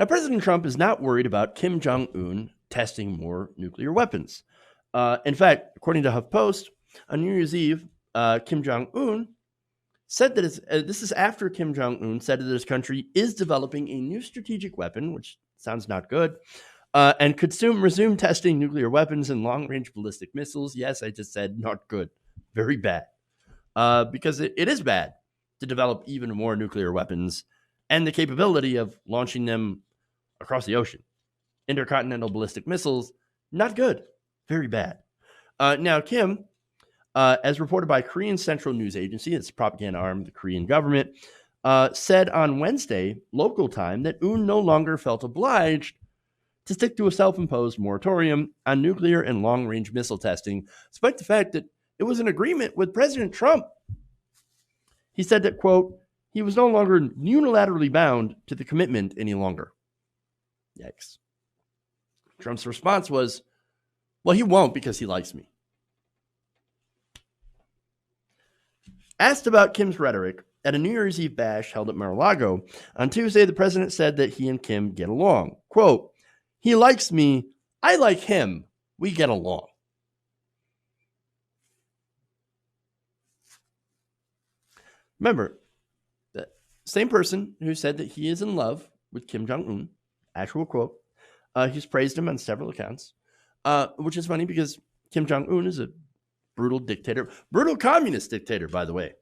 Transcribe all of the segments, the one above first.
Now, President Trump is not worried about Kim Jong-un testing more nuclear weapons. In fact, according to HuffPost, on New Year's Eve, Kim Jong-un said that this is after Kim Jong-un said that his country is developing a new strategic weapon, which sounds not good, and could soon resume testing nuclear weapons and long-range ballistic missiles. Yes, I just said not good. Very bad. Because it is bad to develop even more nuclear weapons and the capability of launching them across the ocean. Intercontinental ballistic missiles, not good. Very bad. Now, Kim, as reported by Korean Central News Agency, it's a propaganda arm of the Korean government, said on Wednesday, local time, that Un no longer felt obliged to stick to a self-imposed moratorium on nuclear and long-range missile testing, despite the fact that it was an agreement with President Trump. He said that, quote, he was no longer unilaterally bound to the commitment any longer. Yikes. Trump's response was, well, he won't because he likes me. Asked about Kim's rhetoric at a New Year's Eve bash held at Mar-a-Lago, on Tuesday, the president said that he and Kim get along. Quote, he likes me, I like him, we get along. Remember, the same person who said that he is in love with Kim Jong-un, actual quote, he's praised him on several accounts, which is funny because Kim Jong-un is a brutal dictator, brutal communist dictator, by the way.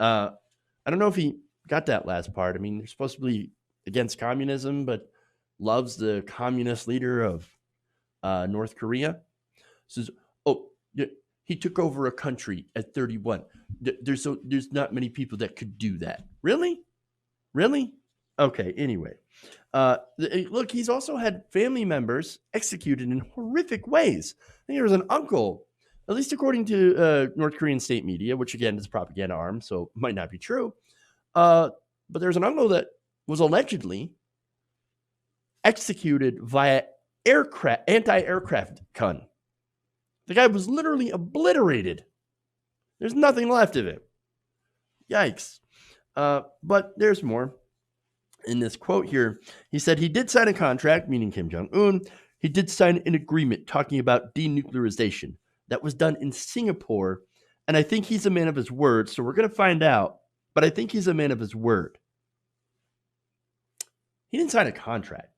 I don't know if he got that last part. I mean, they're supposed to be against communism, but loves the communist leader of North Korea. Says, oh, yeah, he took over a country at 31. There's not many people that could do that. Really? Okay, anyway. Look, he's also had family members executed in horrific ways. I think there was an uncle, at least according to North Korean state media, which again is a propaganda arm, so it might not be true. But there's an uncle that was allegedly executed via anti-aircraft gun. The guy was literally obliterated. There's nothing left of him. Yikes. But there's more. In this quote here, he said he did sign a contract, meaning Kim Jong-un. He did sign an agreement talking about denuclearization. That was done in Singapore. And I think he's a man of his word. So we're going to find out. But I think he's a man of his word. He didn't sign a contract.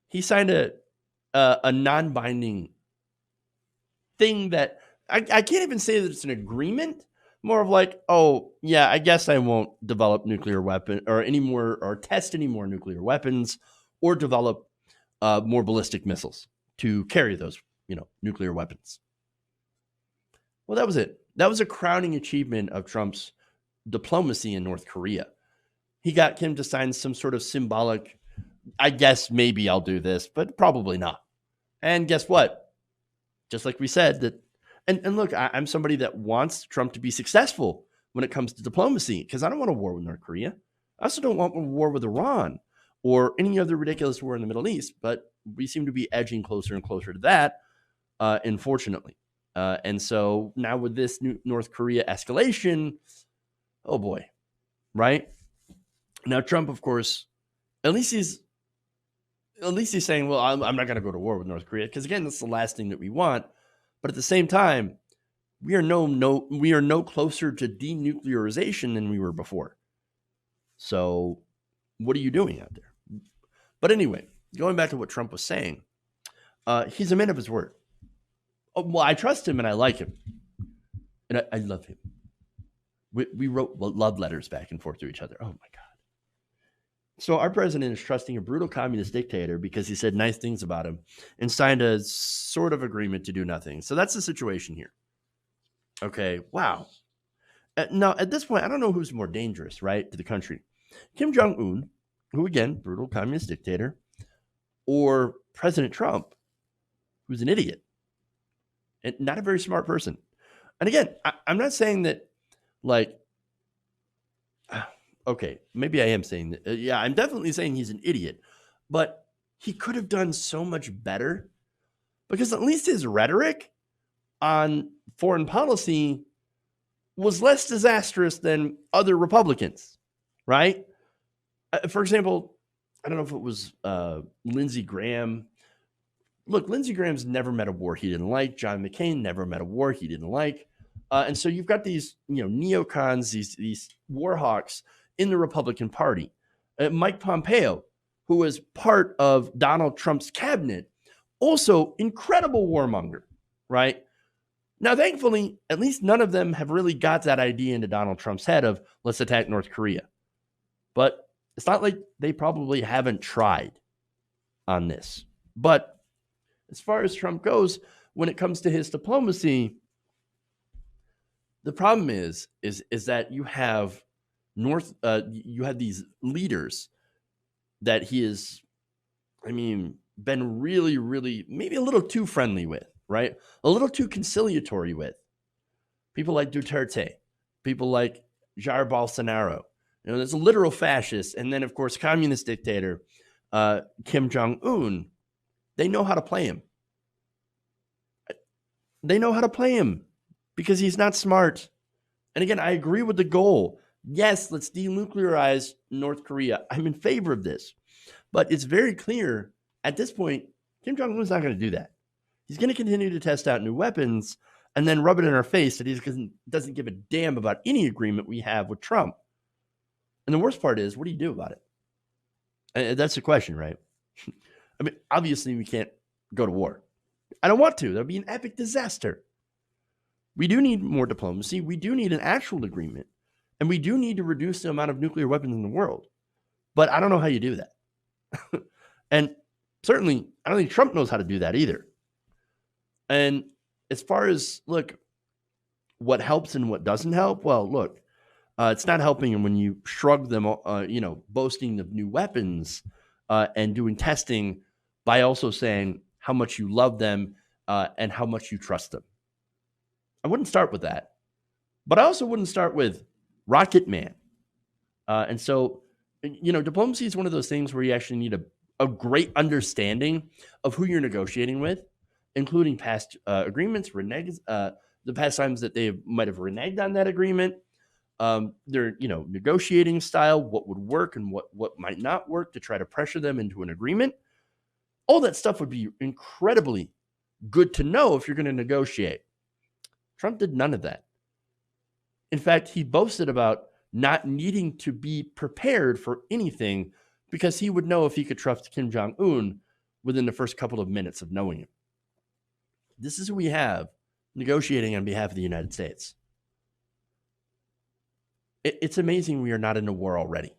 He signed a non-binding thing that I can't even say that it's an agreement. More of like, oh, yeah, I guess I won't develop nuclear weapon or test any more nuclear weapons or develop more ballistic missiles to carry those, nuclear weapons. Well, that was it. That was a crowning achievement of Trump's diplomacy in North Korea. He got Kim to sign some sort of symbolic, I guess maybe I'll do this, but probably not. And guess what? Just like we said, that, and look, I'm somebody that wants Trump to be successful when it comes to diplomacy, because I don't want a war with North Korea. I also don't want a war with Iran or any other ridiculous war in the Middle East, but we seem to be edging closer and closer to that, unfortunately. And so now with this new North Korea escalation, oh boy, right? Now Trump, of course, at least he's saying, well, I'm not going to go to war with North Korea, because again, that's the last thing that we want. But at the same time, we are no closer to denuclearization than we were before. So what are you doing out there? But anyway, going back to what Trump was saying, he's a man of his word. Oh, well, I trust him and I like him. And I love him. We wrote love letters back and forth to each other. Oh, my God. So our president is trusting a brutal communist dictator because he said nice things about him and signed a sort of agreement to do nothing. So that's the situation here. Okay, wow. Now, at this point, I don't know who's more dangerous, right, to the country. Kim Jong-un, who, again, brutal communist dictator, or President Trump, who's an idiot and not a very smart person. And again, I'm not saying that, like, okay, maybe I am saying that. Yeah, I'm definitely saying he's an idiot, but he could have done so much better, because at least his rhetoric on foreign policy was less disastrous than other Republicans, right? For example, I don't know if it was Lindsey Graham. Look, Lindsey Graham's never met a war he didn't like. John McCain never met a war he didn't like. And so you've got these, neocons, these war hawks in the Republican Party. Mike Pompeo, who was part of Donald Trump's cabinet, also incredible warmonger, right? Now, thankfully, at least none of them have really got that idea into Donald Trump's head of let's attack North Korea. But it's not like they probably haven't tried on this. But as far as Trump goes, when it comes to his diplomacy, the problem is that you have you have these leaders that he is, been really, really maybe a little too friendly with, right? A little too conciliatory with people like Duterte, people like Jair Bolsonaro. There's a literal fascist, and then of course communist dictator Kim Jong-un. They know how to play him. They know how to play him because he's not smart. And again, I agree with the goal. Yes, let's denuclearize North Korea. I'm in favor of this. But it's very clear at this point, Kim Jong-un's not going to do that. He's going to continue to test out new weapons and then rub it in our face that he doesn't give a damn about any agreement we have with Trump. And the worst part is, what do you do about it? And that's the question, right? Obviously, we can't go to war. I don't want to. That would be an epic disaster. We do need more diplomacy. We do need an actual agreement. And we do need to reduce the amount of nuclear weapons in the world. But I don't know how you do that. And certainly, I don't think Trump knows how to do that either. And as far as, look, what helps and what doesn't help, well, look, it's not helping when you shrug them, boasting of new weapons and doing testing by also saying how much you love them and how much you trust them. I wouldn't start with that. But I also wouldn't start with Rocket Man. And so, diplomacy is one of those things where you actually need a great understanding of who you're negotiating with, including past agreements, the past times that they might have reneged on that agreement, their negotiating style, what would work and what might not work to try to pressure them into an agreement. All that stuff would be incredibly good to know if you're going to negotiate. Trump did none of that. In fact, he boasted about not needing to be prepared for anything because he would know if he could trust Kim Jong-un within the first couple of minutes of knowing him. This is who we have negotiating on behalf of the United States. It's amazing we are not in a war already.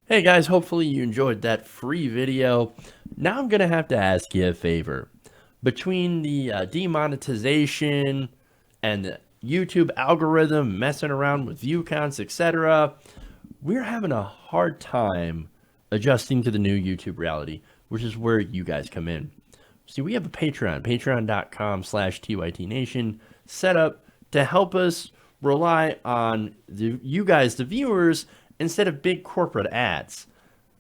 Hey guys, hopefully you enjoyed that free video. Now I'm going to have to ask you a favor. Between the demonetization and the YouTube algorithm messing around with view counts, etc., we're having a hard time adjusting to the new YouTube reality, which is where you guys come in. See, we have a patreon.com/TYTNation set up to help us rely on you guys, the viewers, instead of big corporate ads.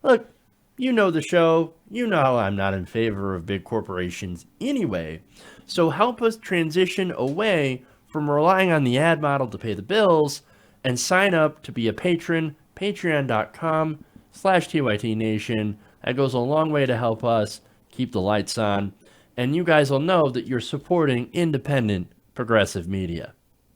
Look, you know the show. You know I'm not in favor of big corporations anyway. So help us transition away from relying on the ad model to pay the bills and sign up to be a patron, patreon.com/TYTNation. That goes a long way to help us keep the lights on. And you guys will know that you're supporting independent progressive media.